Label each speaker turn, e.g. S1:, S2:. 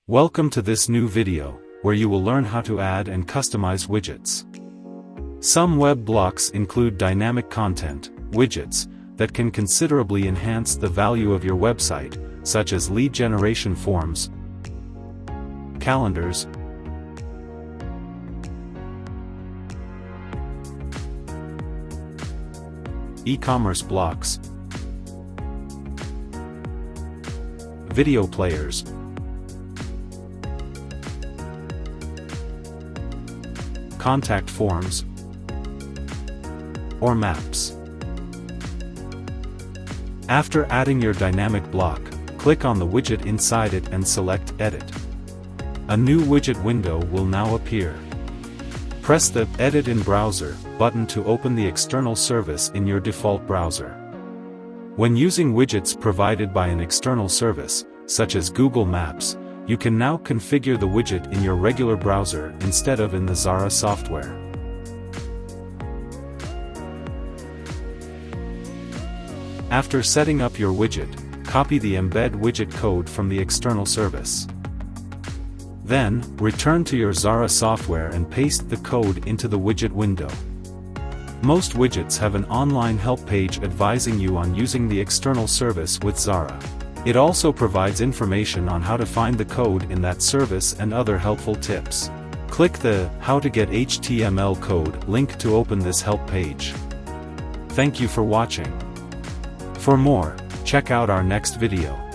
S1: Welcome to this new video, where you will learn how to add and customize widgets. Some web blocks include dynamic content, widgets, that can considerably enhance the value of your website, such as lead generation forms, calendars, e-commerce blocks, video players, contact forms, or maps. After adding your dynamic block, click on the widget inside it and select Edit. A new widget window will now appear. Press the Edit in Browser button to open the external service in your default browser. When using widgets provided by an external service, such as Google Maps, you can now configure the widget in your regular browser instead of in the Xara software. After setting up your widget, copy the embed widget code from the external service. Then, return to your Xara software and paste the code into the widget window. Most widgets have an online help page advising you on using the external service with Xara. It also provides information on how to find the code in that service and other helpful tips. Click the How to Get HTML Code link to open this help page. Thank you for watching. For more, check out our next video.